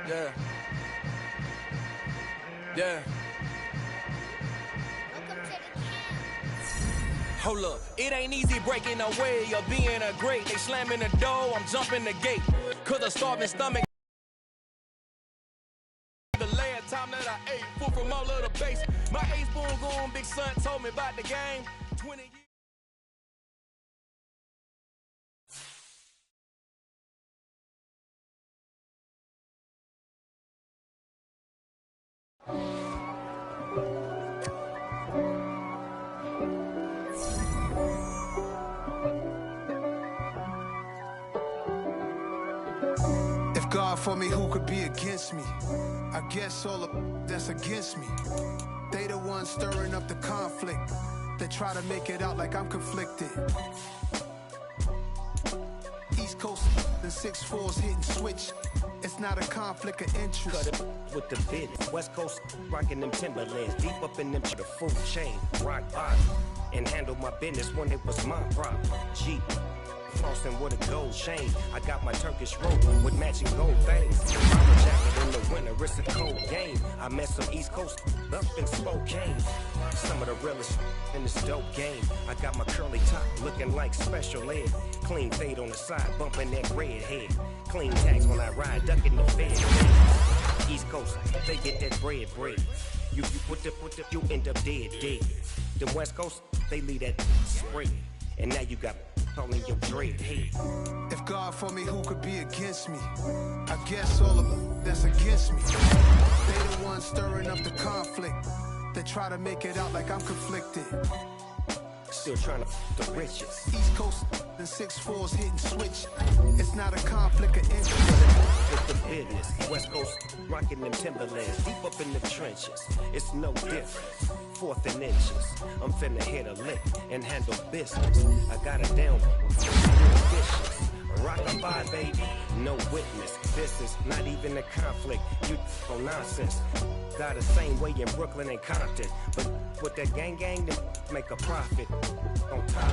Yeah. Yeah. Hold up, it ain't easy breaking away or being a great. They slamming the door, I'm jumping the gate. Cause a starving stomach. The last time that I ate, food from all of the base. My ace spoon going, big son told me about the game. 20 years. If God for me, who could be against me? I guess all of that's against me. They the ones stirring up the conflict. They try to make it out like I'm conflicted. East Coast and 6'4's hitting switch. It's not a conflict of interest. Cut it with the business. West Coast rocking them Timberlands. Deep up in them to the full chain. Rock bottom. And handle my business when it was my problem. Jeep. Flossing with a gold chain. I got my Turkish robe with matching gold things. Bomber jacket in the winter, it's a cold game. I met some East Coast up in Spokane. Some of the realest in this dope game. I got my curly top looking like special ed. Clean fade on the side, bumping that red head. Clean tags when I ride, ducking the fed. East Coast, they get that bread. You you end up dead. Them West Coast, they leave that spread. And now you got all in your dread head. If God for me, who could be against me? I guess all of that's against me. They the ones stirring up the conflict. They try to make it out like I'm conflicted. Still trying to the riches. East Coast and 6'4's hitting switch. It's not a conflict of interest. With the business, West Coast rocking them Timberlands. Deep up in the trenches, it's no difference. 4th and inches, I'm finna hit a lick and handle business. I got it down, vicious. Rock-a-bye, baby, no witness. This is not even a conflict. You on nonsense. Got the same way in Brooklyn and Compton, but with that gang, then make a profit. On top,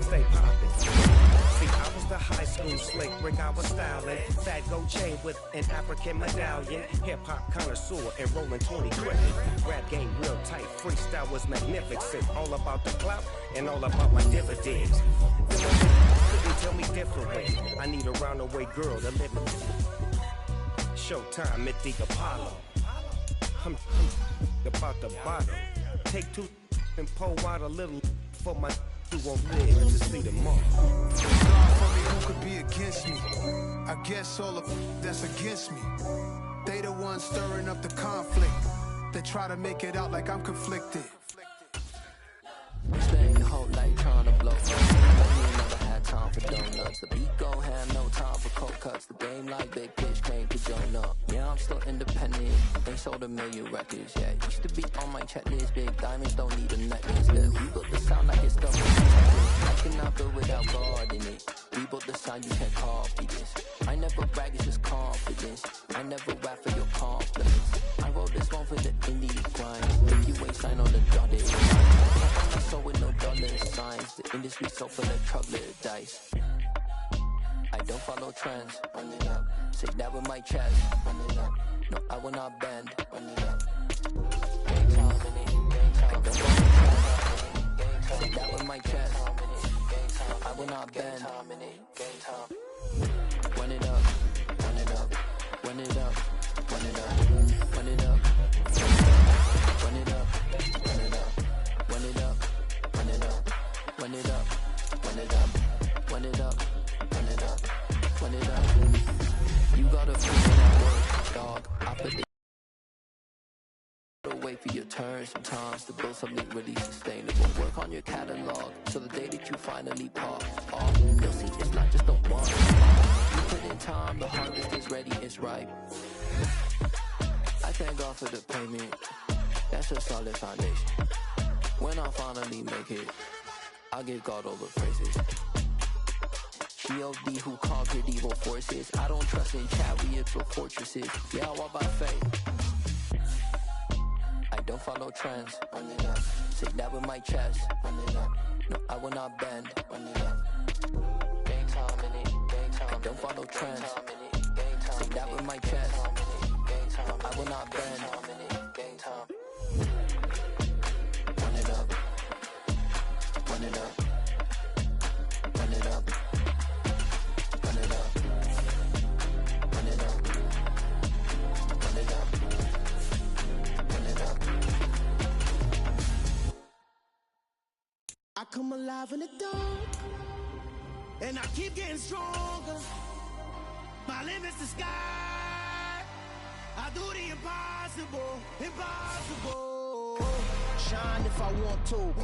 stay poppin'. See, I was the high school slick Rick, I was styling. Fat gold chain with an African medallion. Hip-hop connoisseur and rolling 20 cricket. Rap game real tight, freestyle was magnificent. All about the clout and all about my dividends. Couldn't tell me differently. I need a roundaway girl to live in. Showtime at the Apollo. I'm about the bottom. Take 2 and pour out a little for my who won't live to see tomorrow. God for me, who could be against me? I guess all of that's against me. They the ones stirring up the conflict. They try to make it out like I'm conflicted. Staying the whole night trying to blow. Never had time for donuts. The beat go ham, no time for cold cuts. The game like big bitch came to join up. Yeah, I'm still independent. Ain't sold 1 million records yet. Used to be on my checklist. Big diamonds don't need a necklace. We built the sound like it's done. I cannot build without God in it. We built the sound, you can't copy this. I never brag, it's just confidence. I never rap for your confidence. I wrote this one for the indie grind. If you ain't signed on the dotted line. So with no dollar signs, the industry so full of troglodytes. I don't follow trends. Say that with my chest. No, I will not bend. I don't follow trends. Say that with my chest. No, I will not bend. Run it up, run it up, run it up, run it up, run it up, run it up, run it up, run it up. Run it up, run it up, run it up, run it up, run it up, run it up. You gotta put in that work, dog. I put the wait for your turn sometimes to build something really sustainable. Work on your catalog so the day that you finally pop off, you'll see it's not just a one. You put in time, the harvest is ready, it's ripe. I thank God for the payment. That's a solid foundation. When I finally make it, I'll give God all the praises. G.O.D. who conquered evil forces. I don't trust in chariots or fortresses. Yeah, I walk by faith. I don't follow trends. Say that with my chest. No, I will not bend. I don't follow trends. Say that with my chest. I will not bend. Game time. Run it up. Run it up. Run it up. Run it up. Run it up. Run it up. Run it up. I come alive in the dark, and I keep getting stronger. My limit's the sky. I do the impossible, impossible. Shine if I want to.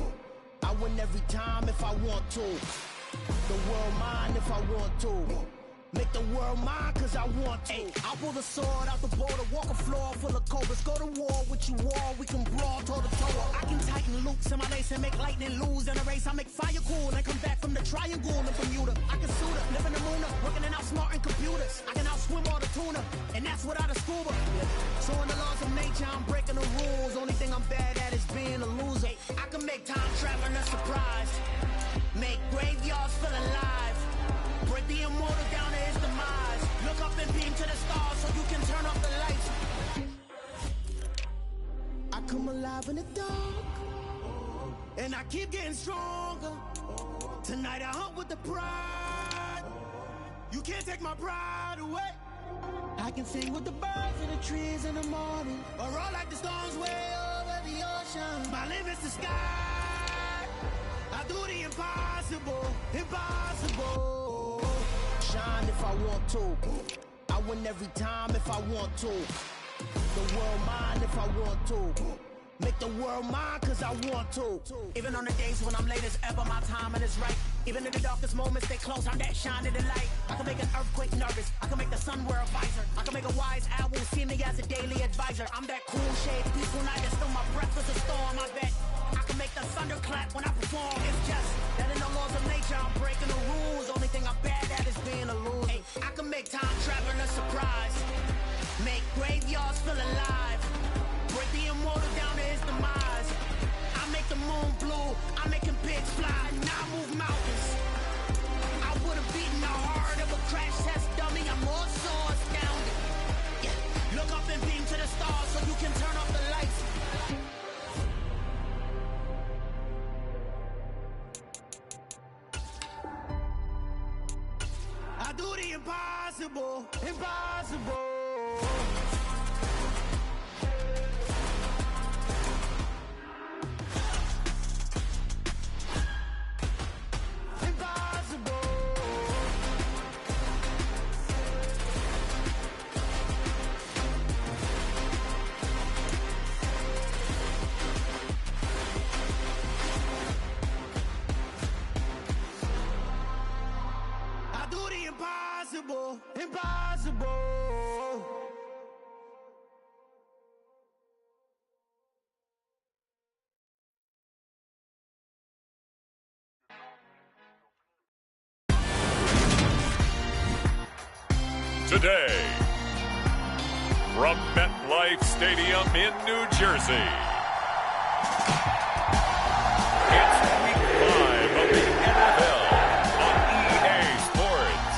I win every time if I want to. The world mine if I want to. Make the world mine cause I want to. Ay, I'll pull the sword out the border, walk a floor full of cobras. Go to war with you all, we can brawl toe to toe. I can tighten loops in my lace and make lightning lose in a race. I make fire cool and come back from the triangle in Bermuda. I can suit up, live in the moon up, working and outsmarting computers. I can outswim all the tuna, and that's without a scuba. So in the laws of nature, I'm breaking the rules. Only thing I'm bad at is being a loser. Ay, I can make time traveling a surprise, make graveyards feel alive. Break the immortal down to his demise. Look up and beam to the stars so you can turn off the lights. I come alive in the dark, and I keep getting stronger. Tonight I hunt with the pride. You can't take my pride away. I can sing with the birds and the trees in the morning, or roll like the storms way over the ocean. My limit's the sky. I do the impossible, impossible. Shine if I want to. I win every time if I want to. The world mine if I want to. Make the world mine cause I want to. Even on the days when I'm late as ever, my timing is right. Even in the darkest moments, stay close, I'm that shining the light. I can make an earthquake nervous, I can make the sun wear a visor. I can make a wise owl see me as a daily advisor. I'm that cool shade, peaceful night that still my breath is a storm, I bet. I can make the thunder clap when I perform. It's just that in the laws of nature, I'm breaking the rules. Only thing I'm bad at is being a loser. Hey, I can make time traveling a surprise, make graveyards feel alive. Break the immortal down to his demise. I make the moon blue, I'm making pigs fly. Now I move mountains. I would have beaten the heart of a crash test dummy. I'm more so astounded. Yeah, look up and beam to the stars so you can turn off the lights. I do the impossible, impossible. Impossible, impossible. Today, from MetLife Stadium in New Jersey, it's Week 5 of the NFL on EA Sports.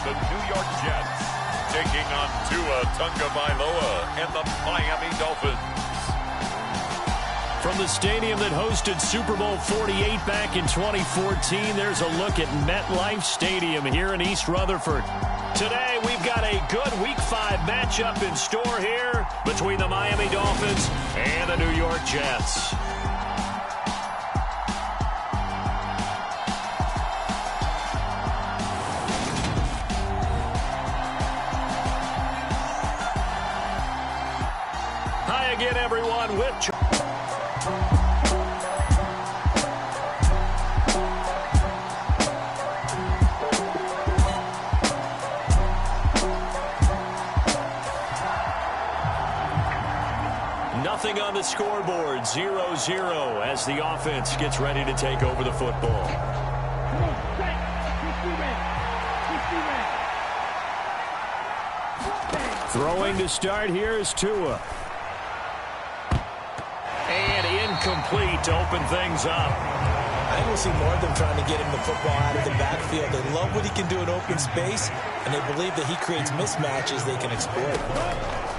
The New York Jets taking on Tua Tagovailoa and the Miami Dolphins. From the stadium that hosted Super Bowl 48 back in 2014, there's a look at MetLife Stadium here in East Rutherford. Today, we've got a good Week 5 matchup in store here between the Miami Dolphins and the New York Jets. Again, everyone, with nothing on the the scoreboard, 0-0, as the offense gets ready to take over the football. Throwing to start here is Tua. And incomplete to open things up. I think we'll see more of them trying to get him the football out of the backfield. They love what he can do in open space, and they believe that he creates mismatches they can exploit.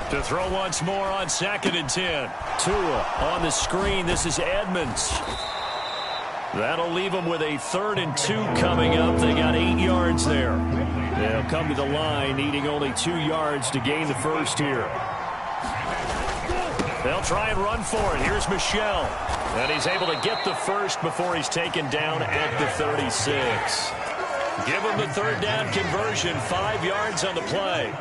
To throw once more on 2nd and 10. Tua on the screen. This is Edmonds. That'll leave them with a 3rd and 2 coming up. They got 8 yards there. They'll come to the line, needing only 2 yards to gain the first here. They'll try and run for it. Here's Michel. And he's able to get the first before he's taken down at the 36. Give him the 3rd down conversion, 5 yards on the play.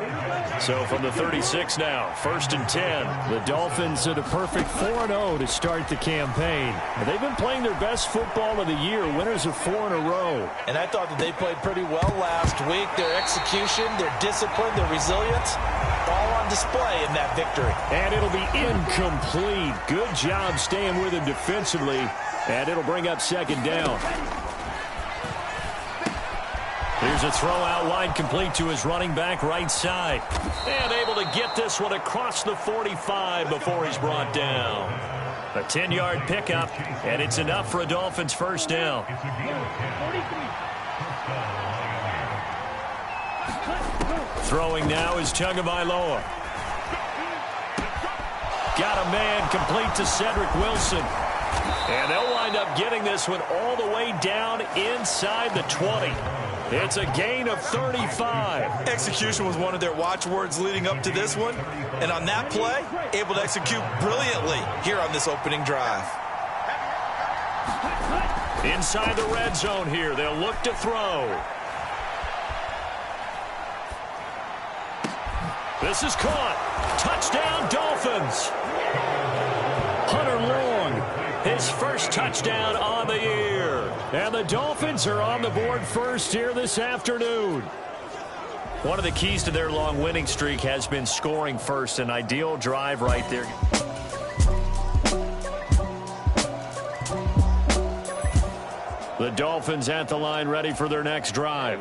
So from the 36 now, 1st and 10. The Dolphins at a perfect 4-0 to start the campaign. They've been playing their best football of the year, winners of 4 in a row. And I thought that they played pretty well last week. Their execution, their discipline, their resilience, all on display in that victory. And it'll be incomplete. Good job staying with him defensively. And it'll bring up 2nd down. Here's a throw out wide, complete to his running back right side. And able to get this one across the 45 before he's brought down. A 10-yard pickup, and it's enough for a Dolphins first down. Throwing now is Tagovailoa. Got a man, complete to Cedric Wilson. And they'll wind up getting this one all the way down inside the 20. It's a gain of 35. Execution was one of their watchwords leading up to this one. And on that play, able to execute brilliantly here on this opening drive. Inside the red zone here, they'll look to throw. This is caught. Touchdown, Dolphins. Hunter Long, his first touchdown on the year. And the Dolphins are on the board first here this afternoon. One of the keys to their long winning streak has been scoring first. An ideal drive right there. The Dolphins at the line, ready for their next drive.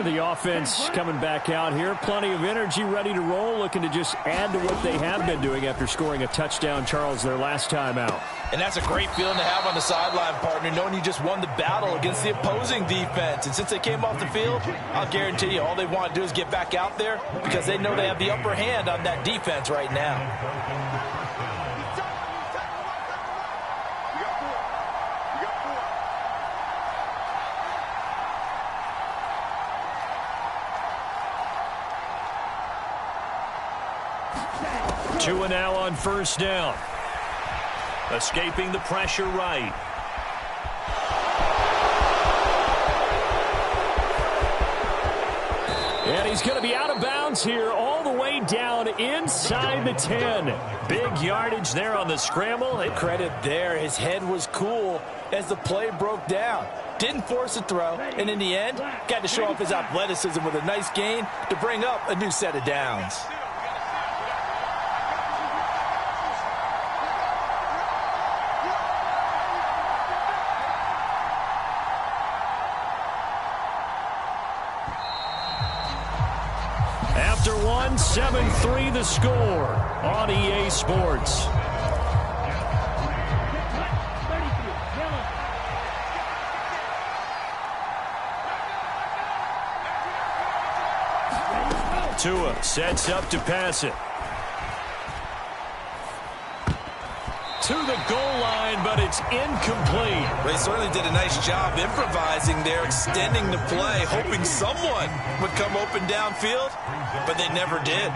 The offense coming back out here. Plenty of energy, ready to roll, looking to just add to what they have been doing after scoring a touchdown, Charles, their last time out. And that's a great feeling to have on the sideline, partner, knowing you just won the battle against the opposing defense. And since they came off the field, I'll guarantee you all they want to do is get back out there because they know they have the upper hand on that defense right now. Tua now on first down. Escaping the pressure right. And he's going to be out of bounds here all the way down inside the 10. Big yardage there on the scramble. Credit there. His head was cool as the play broke down. Didn't force a throw, and in the end, got to show off his athleticism with a nice gain to bring up a new set of downs. After 7-3 the score on EA Sports. Tua sets up to pass it. To the goal line, but it's incomplete. They certainly did a nice job improvising there, extending the play, hoping someone would come open downfield, but they never did.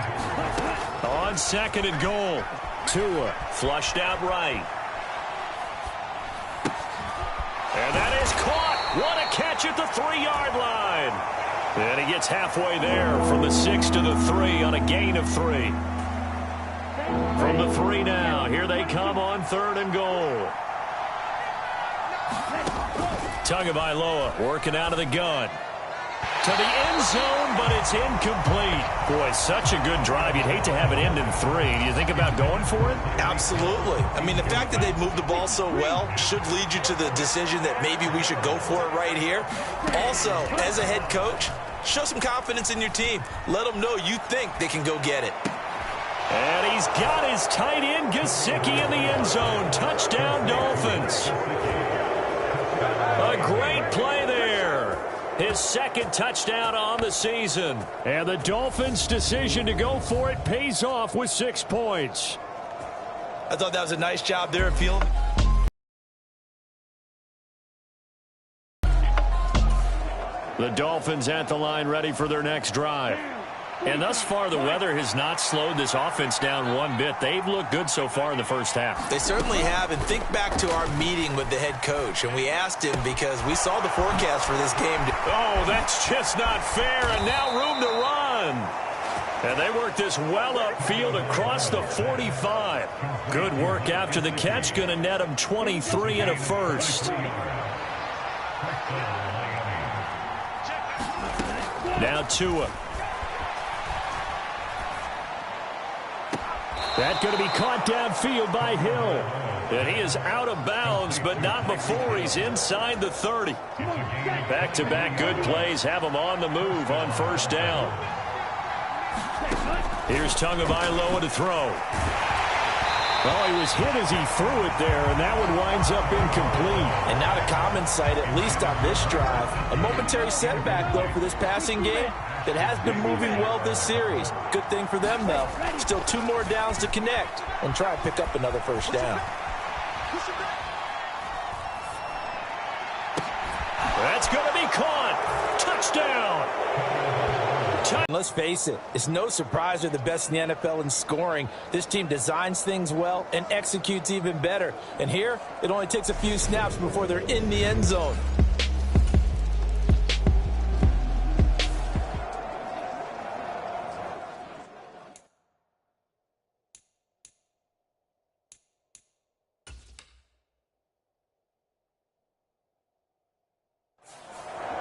On 2nd and goal, Tua flushed out right. And that is caught. What a catch at the 3-yard line. And he gets halfway there from the 6 to the 3 on a gain of 3. From the 3 now, here they come on 3rd and goal. Tagovailoa working out of the gun. To the end zone, but it's incomplete. Boy, such a good drive. You'd hate to have it end in 3. Do you think about going for it? Absolutely. I mean, the fact that they've moved the ball so well should lead you to the decision that maybe we should go for it right here. Also, as a head coach, show some confidence in your team. Let them know you think they can go get it. And he's got his tight end, Gesicki, in the end zone. Touchdown, Dolphins. A great play there. His second touchdown on the season. And the Dolphins' decision to go for it pays off with 6 points. I thought that was a nice job there of fielding. The Dolphins at the line ready for their next drive. And thus far, the weather has not slowed this offense down one bit. They've looked good so far in the first half. They certainly have. And think back to our meeting with the head coach. And we asked him because we saw the forecast for this game. Oh, that's just not fair. And now room to run. And they work this well upfield across the 45. Good work after the catch. Going to net them 23 and a first. Now Tua. That's going to be caught downfield by Hill. And he is out of bounds, but not before he's inside the 30. Back-to-back good plays have him on the move on first down. Here's Tagovailoa to throw. Well, he was hit as he threw it there, and that one winds up incomplete. And not a common sight, at least on this drive. A momentary setback, though, for this passing game that has been moving well this series. Good thing for them, though. Still 2 more downs to connect and try and pick up another first down. That's going to be caught. Touchdown. Let's face it, it's no surprise they're the best in the NFL in scoring. This team designs things well and executes even better. And here, it only takes a few snaps before they're in the end zone.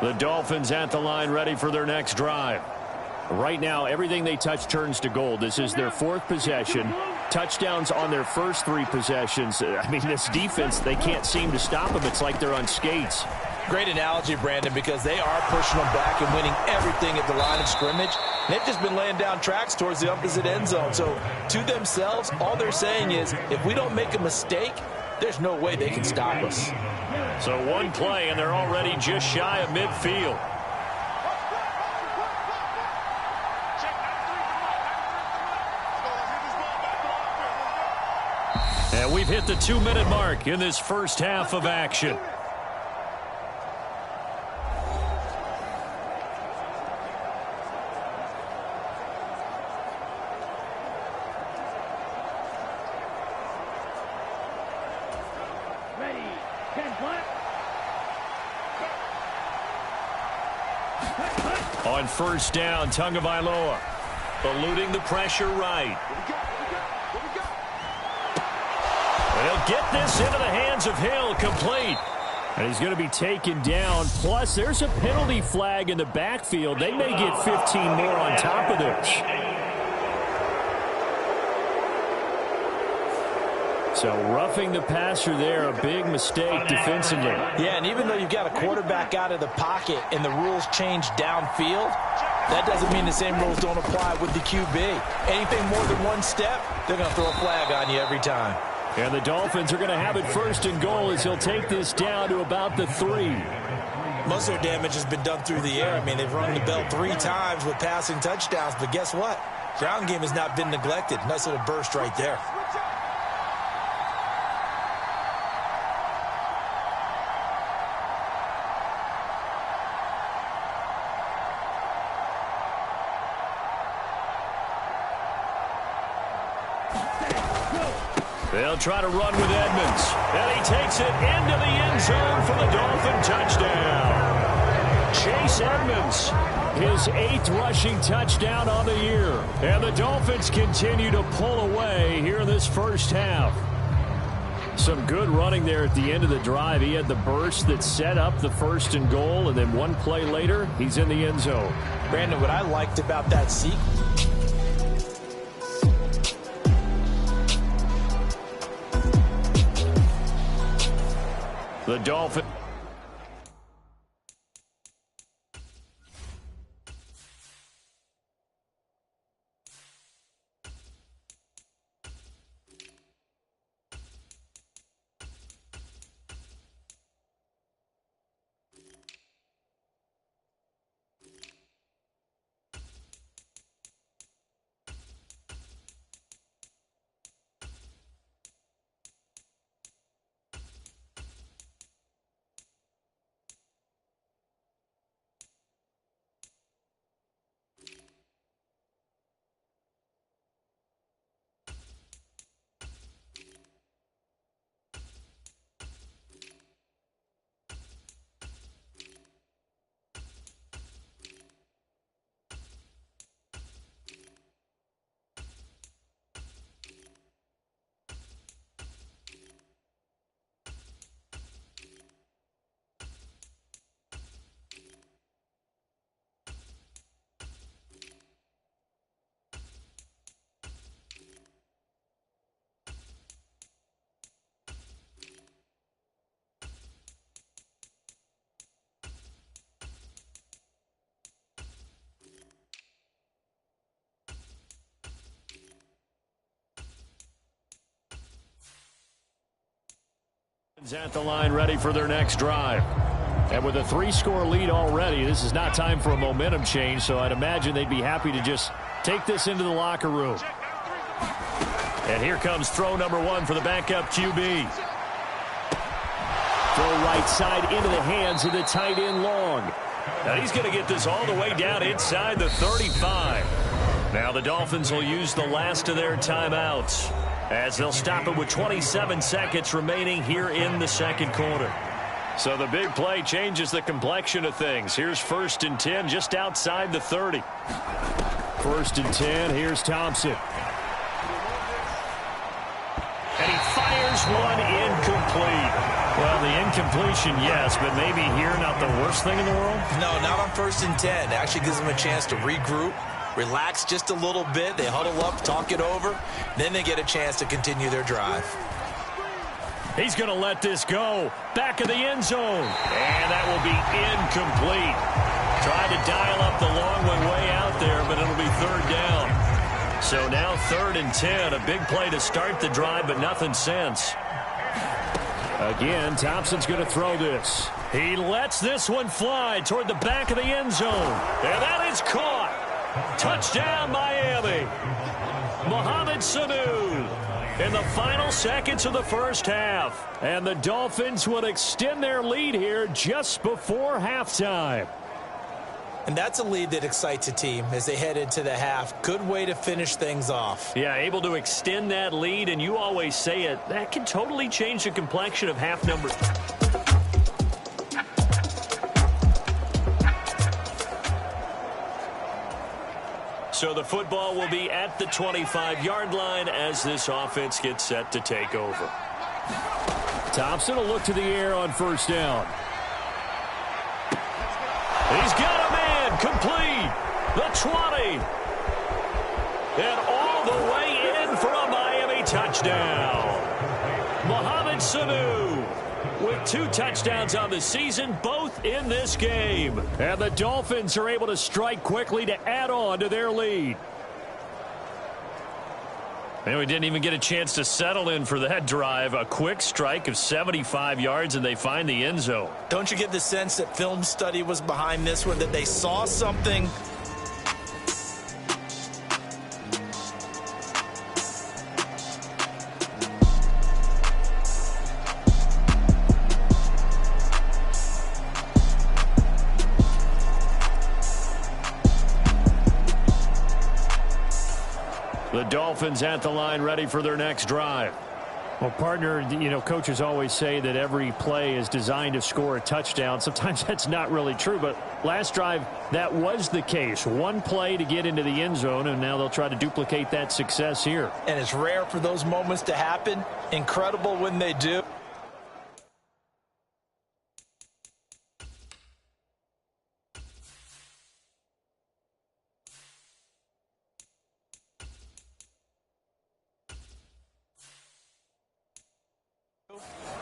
The Dolphins at the line ready for their next drive. Right now, everything they touch turns to gold. This is their 4th possession. Touchdowns on their first 3 possessions. I mean, this defense, they can't seem to stop them. It's like they're on skates. Great analogy, Brandon, because they are pushing them back and winning everything at the line of scrimmage. And they've just been laying down tracks towards the opposite end zone. So, to themselves, all they're saying is, if we don't make a mistake, there's no way they can stop us. So one play, and they're already just shy of midfield. And we've hit the 2-minute mark in this first half of action. On first down, Tagovailoa eluding the pressure right. They'll get this into the hands of Hill, complete. And he's going to be taken down. Plus, there's a penalty flag in the backfield. They may get 15 more on top of this. So roughing the passer there, a big mistake defensively. Yeah, and even though you've got a quarterback out of the pocket and the rules change downfield, that doesn't mean the same rules don't apply with the QB. Anything more than one step, they're going to throw a flag on you every time. And the Dolphins are going to have it first and goal as he'll take this down to about the 3. Most of their damage has been done through the air. I mean, they've rung the bell 3 times with passing touchdowns, but guess what? Ground game has not been neglected. Nice little burst right there. They'll try to run with Edmonds. And he takes it into the end zone for the Dolphin touchdown. Chase Edmonds, his 8th rushing touchdown on the year. And the Dolphins continue to pull away here in this first half. Some good running there at the end of the drive. He had the burst that set up the 1st and goal, and then one play later, he's in the end zone. Brandon, what I liked about that sequence, the Dolphins. At the line, ready for their next drive. And with a 3-score lead already, this is not time for a momentum change, so I'd imagine they'd be happy to just take this into the locker room. And here comes throw number 1 for the backup QB. Throw right side into the hands of the tight end Long. Now he's going to get this all the way down inside the 35. Now the Dolphins will use the last of their timeouts, as they'll stop it with 27 seconds remaining here in the second quarter. So the big play changes the complexion of things. Here's 1st and 10 just outside the 30. 1st and 10, here's Thompson. And he fires one incomplete. Well, the incompletion, yes, but maybe here not the worst thing in the world? no, not on 1st and 10. It actually gives them a chance to regroup, relax just a little bit. They huddle up, talk it over. Then they get a chance to continue their drive. He's going to let this go. Back of the end zone. And that will be incomplete. Tried to dial up the long one way out there, but it'll be 3rd down. So now 3rd and 10. A big play to start the drive, but nothing since. Again, Thompson's going to throw this. He lets this one fly toward the back of the end zone. And that is caught. Touchdown, Miami. Mohamed Sanu in the final seconds of the first half. And the Dolphins will extend their lead here just before halftime. And that's a lead that excites a team as they head into the half. Good way to finish things off. Yeah, able to extend that lead, and you always say it, that can totally change the complexion of half number. So the football will be at the 25-yard line as this offense gets set to take over. Thompson will look to the air on 1st down. He's got a man complete. The 20. And all the way in for a Miami touchdown. Mohamed Sanu with 2 touchdowns on the season, both in this game. And the Dolphins are able to strike quickly to add on to their lead. And we didn't even get a chance to settle in for that drive. A quick strike of 75 yards, and they find the end zone. Don't you get the sense that film study was behind this one, that they saw something? The Dolphins at the line, ready for their next drive. Well, partner, you know, coaches always say that every play is designed to score a touchdown. Sometimes that's not really true, but last drive, that was the case. One play to get into the end zone, and now they'll try to duplicate that success here. And it's rare for those moments to happen. Incredible when they do.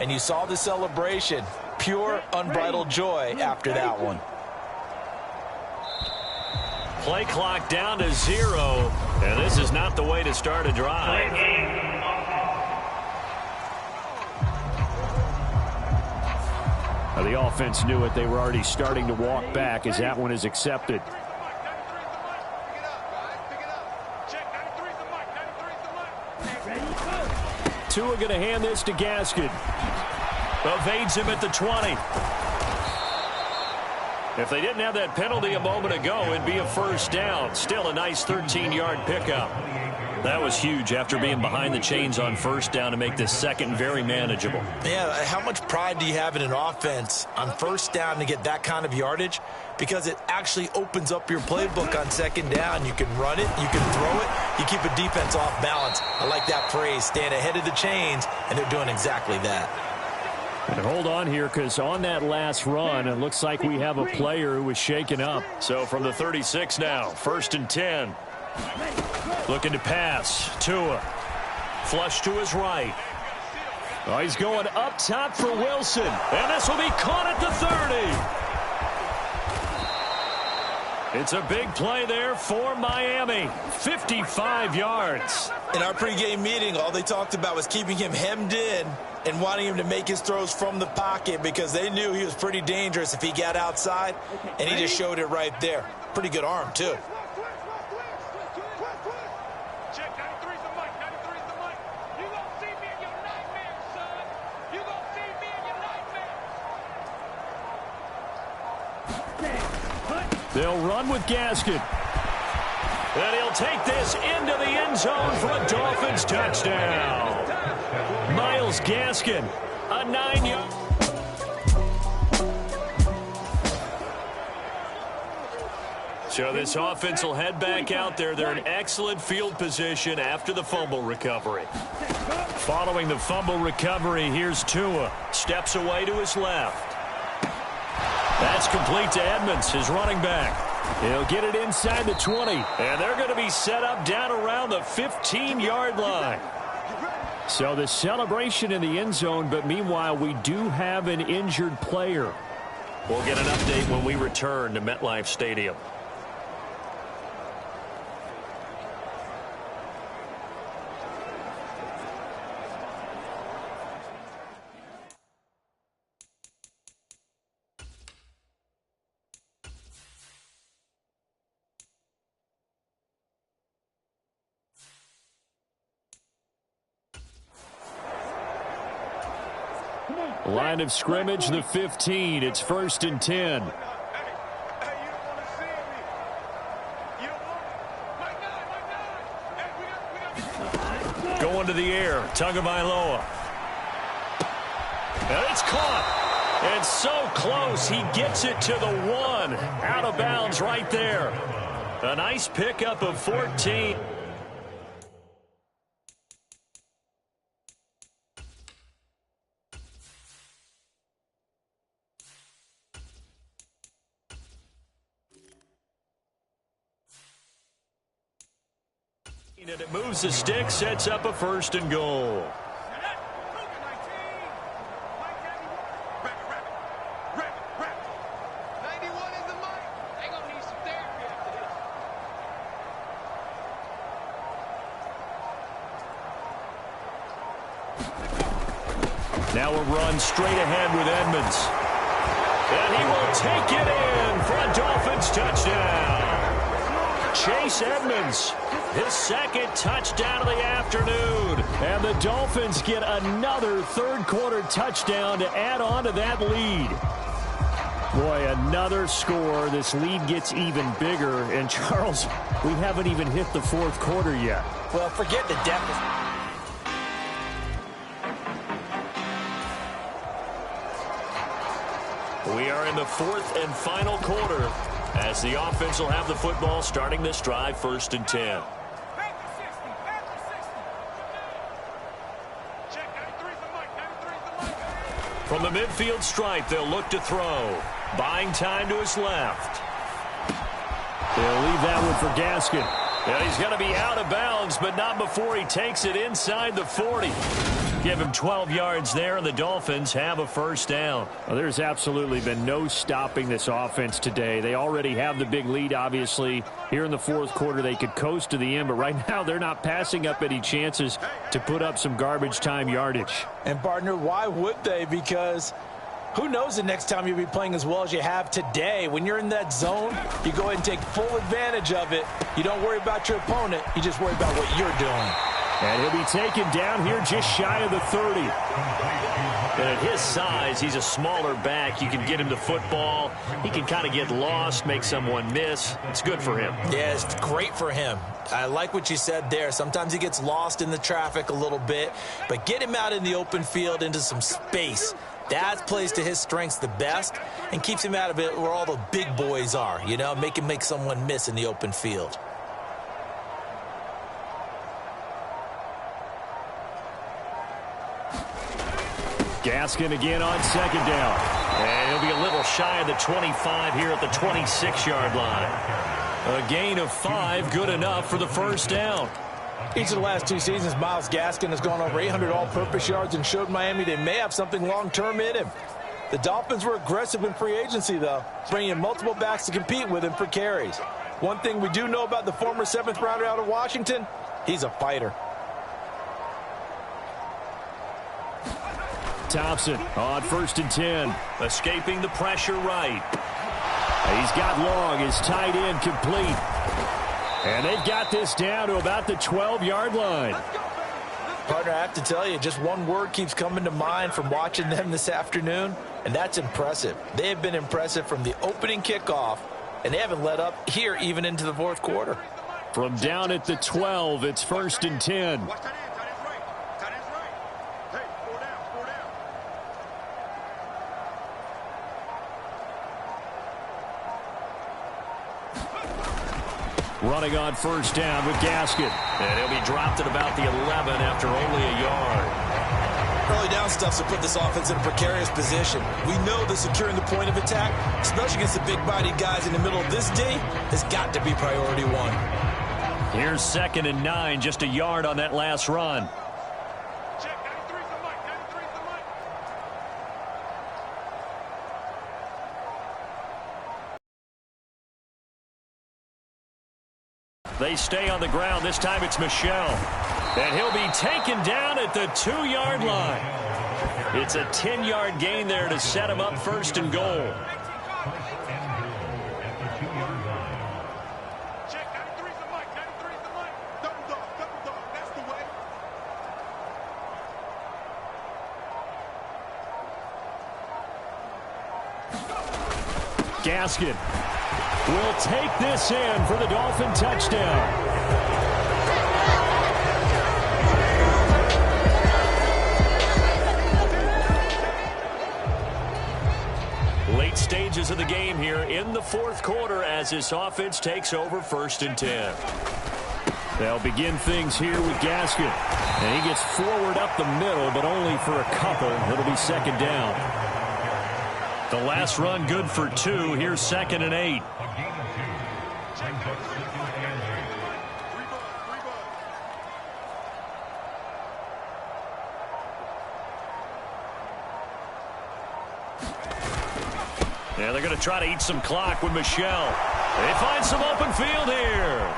And you saw the celebration. Pure, unbridled joy after that one. Play clock down to 0. And this is not the way to start a drive. Now, the offense knew it. They were already starting to walk back as that one is accepted. Tua going to hand this to Gaskin. Evades him at the 20. If they didn't have that penalty a moment ago, it'd be a first down. Still a nice 13-yard pickup. That was huge after being behind the chains on first down to make this second very manageable. Yeah, how much pride do you have in an offense on first down to get that kind of yardage? Because it actually opens up your playbook on second down. You can run it, you can throw it, you keep a defense off balance. I like that phrase, stand ahead of the chains, and they're doing exactly that. And hold on here, because on that last run, it looks like we have a player who was shaken up. So from the 36 now, 1st and 10. Looking to pass. Tua. Flush to his right. Oh, he's going up top for Wilson. And this will be caught at the 30. It's a big play there for Miami. 55 yards. In our pregame meeting, all they talked about was keeping him hemmed in and wanting him to make his throws from the pocket because they knew he was pretty dangerous if he got outside, and he just showed it right there. Pretty good arm, too. They'll run with Gaskin. And he'll take this into the end zone for a Dolphins touchdown. Myles Gaskin, a 9-yard. So this offense will head back out there. They're in excellent field position after the fumble recovery. Following the fumble recovery, here's Tua. Steps away to his left. That's complete to Edmonds, his running back. He'll get it inside the 20. And they're going to be set up down around the 15-yard line. So the celebration in the end zone, but meanwhile, we do have an injured player. We'll get an update when we return to MetLife Stadium. Line of scrimmage, the 15. It's 1st and 10. Going to the air, Tagovailoa. And it's caught. It's so close, he gets it to the 1. Out of bounds right there. A nice pickup of 14. And it moves the stick, sets up a 1st and goal. Now a run straight ahead with Edmonds. And he will take it in for a Dolphins touchdown. Chase Edmonds, his second touchdown of the afternoon. And the Dolphins get another third-quarter touchdown to add on to that lead. Boy, another score. This lead gets even bigger. And, Charles, we haven't even hit the fourth quarter yet. Well, forget the deficit. We are in the fourth and final quarter as the offense will have the football starting this drive, 1st and 10. From the midfield stripe, they'll look to throw. Buying time to his left. They'll leave that one for Gaskin. Yeah, he's going to be out of bounds, but not before he takes it inside the 40. Give him 12 yards there, and the Dolphins have a first down. Well, there's absolutely been no stopping this offense today. They already have the big lead, obviously. Here in the fourth quarter, they could coast to the end, but right now they're not passing up any chances to put up some garbage time yardage. And, partner, why would they? Because who knows the next time you'll be playing as well as you have today. When you're in that zone, you go ahead and take full advantage of it. You don't worry about your opponent. You just worry about what you're doing. And he'll be taken down here just shy of the 30. And at his size, he's a smaller back. You can get him the football. He can kind of get lost, make someone miss. It's good for him. Yeah, it's great for him. I like what you said there. Sometimes he gets lost in the traffic a little bit, but get him out in the open field into some space. That plays to his strengths the best and keeps him out of it where all the big boys are, you know, make him make someone miss in the open field. Gaskin again on 2nd down. And he'll be a little shy of the 25 here at the 26-yard line. A gain of 5, good enough for the first down. Each of the last 2 seasons, Myles Gaskin has gone over 800 all-purpose yards and showed Miami they may have something long-term in him. The Dolphins were aggressive in free agency, though, bringing in multiple backs to compete with him for carries. One thing we do know about the former 7th rounder out of Washington, he's a fighter. Thompson on 1st and 10. Escaping the pressure right. He's got Long, his tight end complete. And they've got this down to about the 12-yard line. Partner, I have to tell you, just one word keeps coming to mind from watching them this afternoon, and that's impressive. They have been impressive from the opening kickoff, and they haven't let up here even into the fourth quarter. From down at the 12, it's 1st and 10. Running on 1st down with Gaskin. And he'll be dropped at about the 11 after only a yard. Early down stuff to put this offense in a precarious position. We know that securing the point of attack, especially against the big-bodied guys in the middle of this day, has got to be priority one. Here's 2nd and 9, just a yard on that last run. They stay on the ground. This time it's Michel. And he'll be taken down at the 2-yard line. It's a 10-yard gain there to set him up 1st and goal. Gaskin will take this in for the Dolphin touchdown. Late stages of the game here in the fourth quarter as this offense takes over 1st and 10. They'll begin things here with Gaskin. And he gets forward up the middle, but only for a couple. It'll be 2nd down. The last run good for 2. Here's 2nd and 8. Yeah, they're going to try to eat some clock with Michel. They find some open field here.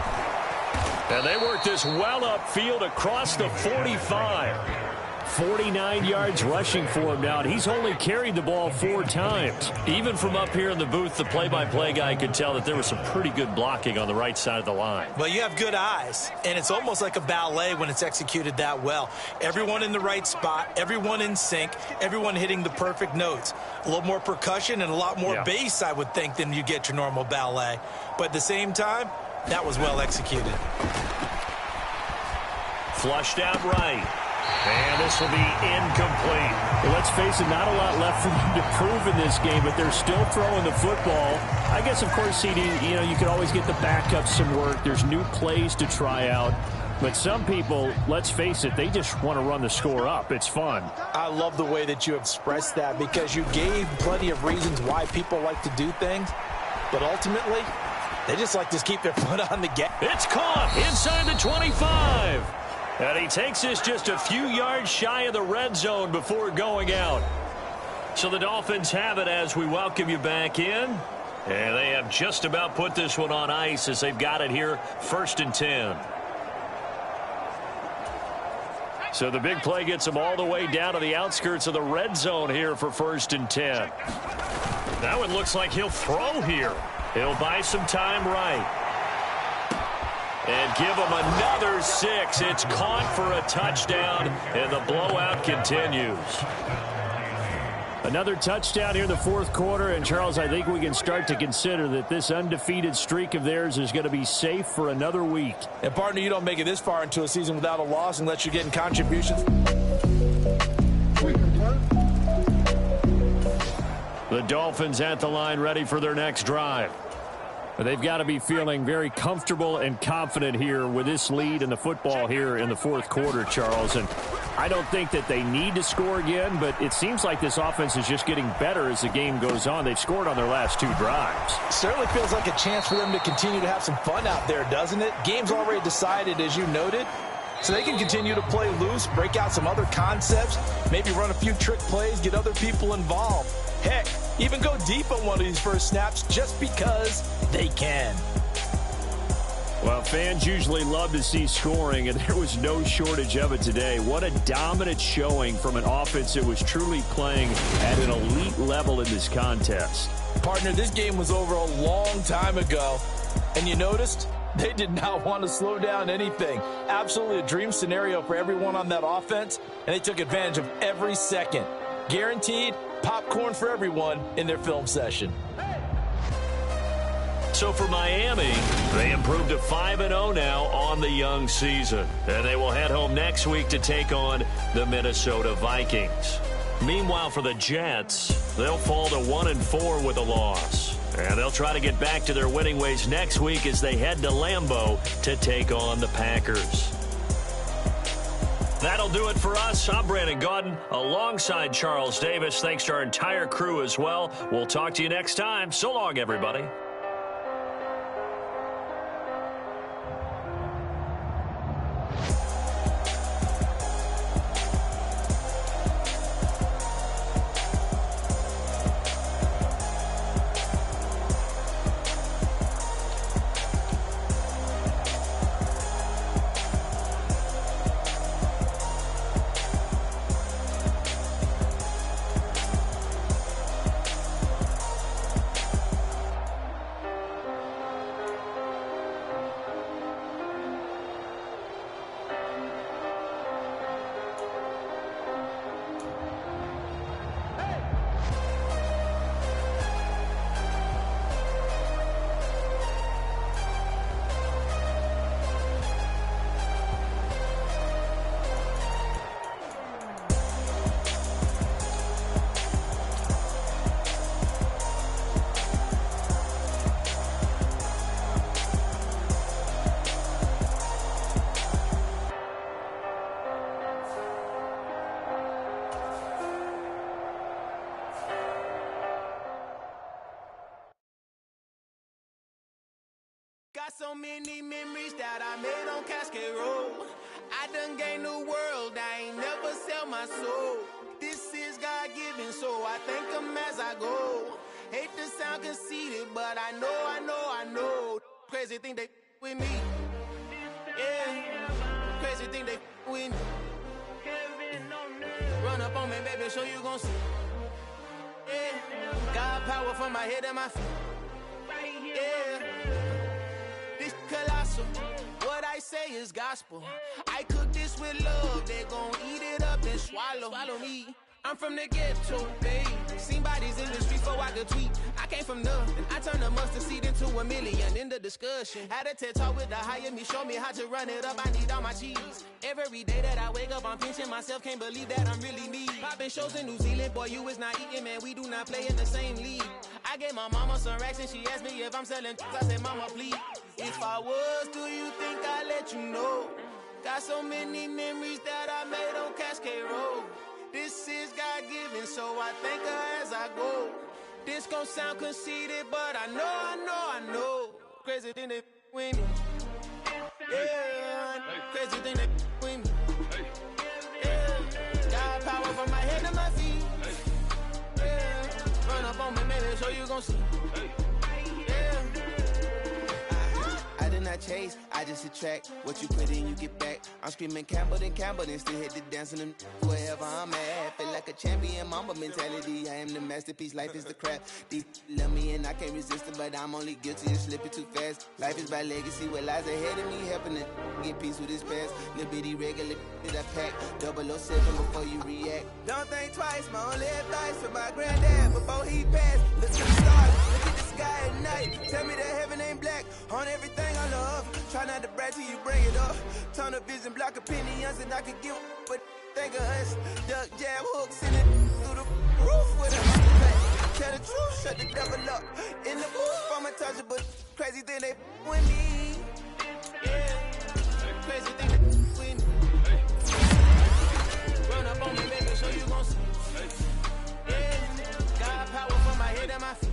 And they work this well upfield across the 45. 49 yards rushing for him now, and he's only carried the ball 4 times. Even from up here in the booth, the play-by-play guy could tell that there was some pretty good blocking on the right side of the line. Well, you have good eyes, and it's almost like a ballet when it's executed that well. Everyone in the right spot, everyone in sync, everyone hitting the perfect notes. A little more percussion and a lot more bass, I would think, than you get your normal ballet. But at the same time, that was well executed. Flushed out right. And this will be incomplete. Well, let's face it, not a lot left for them to prove in this game, but they're still throwing the football. I guess, of course, CD, you could always get the backups some work. There's new plays to try out. But some people, let's face it, they just want to run the score up. It's fun. I love the way that you expressed that because you gave plenty of reasons why people like to do things. But ultimately, they just like to keep their foot on the gas. It's caught inside the 25. And he takes this just a few yards shy of the red zone before going out. So the Dolphins have it as we welcome you back in. And they have just about put this one on ice as they've got it here, 1st and 10. So the big play gets them all the way down to the outskirts of the red zone here for 1st and 10. That one looks like he'll throw here. He'll buy some time right. And give him another 6. It's caught for a touchdown, and the blowout continues. Another touchdown here in the 4th quarter. And, Charles, I think we can start to consider that this undefeated streak of theirs is going to be safe for another week. And, partner, you don't make it this far into a season without a loss unless you're getting contributions. The Dolphins at the line ready for their next drive. But they've got to be feeling very comfortable and confident here with this lead in the football here in the 4th quarter, Charles. And I don't think that they need to score again, but it seems like this offense is just getting better as the game goes on. They've scored on their last 2 drives. Certainly feels like a chance for them to continue to have some fun out there, doesn't it? Game's already decided, as you noted. So they can continue to play loose, break out some other concepts, maybe run a few trick plays, get other people involved. Heck, even go deep on one of these first snaps just because they can. Well, fans usually love to see scoring, and there was no shortage of it today. What a dominant showing from an offense that was truly playing at an elite level in this contest. Partner, this game was over a long time ago, and you noticed they did not want to slow down anything. Absolutely a dream scenario for everyone on that offense, and they took advantage of every second. Guaranteed popcorn for everyone in their film session. So for Miami, they improved to 5-0 now on the young season. And they will head home next week to take on the Minnesota Vikings. Meanwhile, for the Jets, they'll fall to 1-4 with a loss. And they'll try to get back to their winning ways next week as they head to Lambeau to take on the Packers. That'll do it for us. I'm Brandon Gaudin alongside Charles Davis. Thanks to our entire crew as well. We'll talk to you next time. So long, everybody. Got so many memories that I made on Cascade Road. I done gained the world, I ain't never sell my soul. This is God-given, so I thank him as I go. Hate to sound conceited, but I know. Crazy thing they with me. Yeah, crazy thing they with me. Run up on me, baby, so you gon' see. Yeah, God power from my head and my feet. Yeah. This colossal, what I say is gospel. I cook this with love, they gon' eat it up and swallow me. I'm from the ghetto, babe. Seen bodies in the street before I could tweet. I came from nothing. I turned a mustard seed into a million in the discussion. Had a TED talk with the higher me, show me how to run it up. I need all my cheese. Every day that I wake up, I'm pinching myself. Can't believe that I'm really me. Popping shows in New Zealand, boy, you is not eating, man. We do not play in the same league. I gave my mama some racks and she asked me if I'm selling. I said, mama, please. If I was, do you think I'd let you know? Got so many memories that I made on Cascade Road. This is God-given, so I thank her as I go. This gon' sound conceited, but I know. Crazy thing they with me. Yeah, crazy thing they with me. Yeah, got power from my head to my feet. Yeah, run up on me, maybe, so you gon' see. Yeah. I did not chase, I just attract. What you put in, you get back. I'm screaming Campbell, then still hit the dance and them wherever I'm at. Feel like a champion, mamba mentality. I am the masterpiece, life is the crap. These love me and I can't resist it, but I'm only guilty of slipping too fast. Life is by legacy, what lies ahead of me, helping to get peace with this past. Little bitty regular that I pack, 007 before you react. Don't think twice, my only advice for my granddad before he passed. Look to the stars, look at the sky at night. Tell me that heaven ain't black on everything I love. Try not to brag till you bring it up. Tunnel vision, block opinions, and I could give but think of us. Duck, jab, hooks in it through the roof with a tell the truth, shut the devil up. In the booth, I'm untouchable. Crazy thing they with me. Yeah, crazy thing they with me. Run up on me, baby, so you gon' see. Yeah, got power from my head and my feet.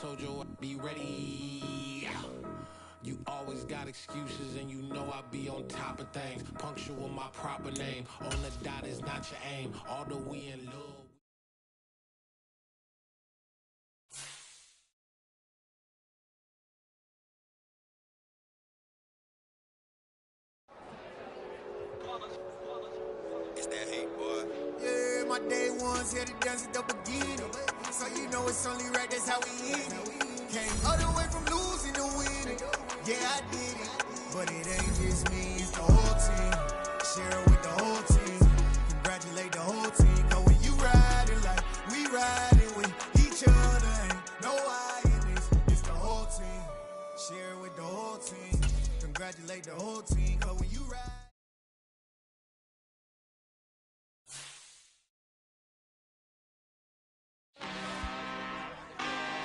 Told you I'd be ready. You always got excuses and you know I be on top of things. Punctual my proper name. On the dot is not your aim. Although we in love. It's that hate, boy. Yeah, my day ones here to dance at the beginning. So you know it's only right, that's how we eat it. Came all the way from losing to winning. Yeah, I did it. But it ain't just me, it's the whole team. Share it with the whole team. Congratulate the whole team. Cause when you riding like we riding with each other, ain't no I in this. It's the whole team. Share it with the whole team. Congratulate the whole team. Cause when you ride.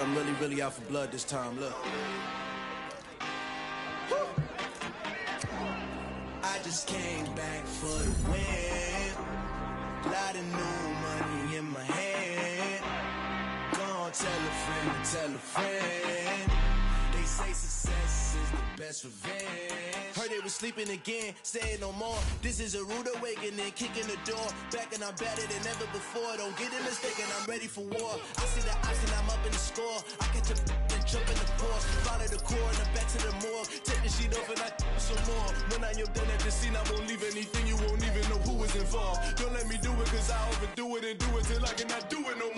I'm really out for blood this time, look. I just came back for the win. Lot of new money in my hand. Gonna tell a friend. They say success is the best revenge. Heard they was sleeping again, say it no more. This is a rude awakening, kicking the door. Back and I'm better than ever before. Don't get it mistaken, I'm ready for war. I see the option, I'm up in the score. I catch a and jump in the port. Follow the core and I'm back to the morgue. Take the sheet off and I some more. When I am done at the scene, I won't leave anything. You won't even know who is involved. Don't let me do it, cause I overdo it and do it till I cannot do it no more.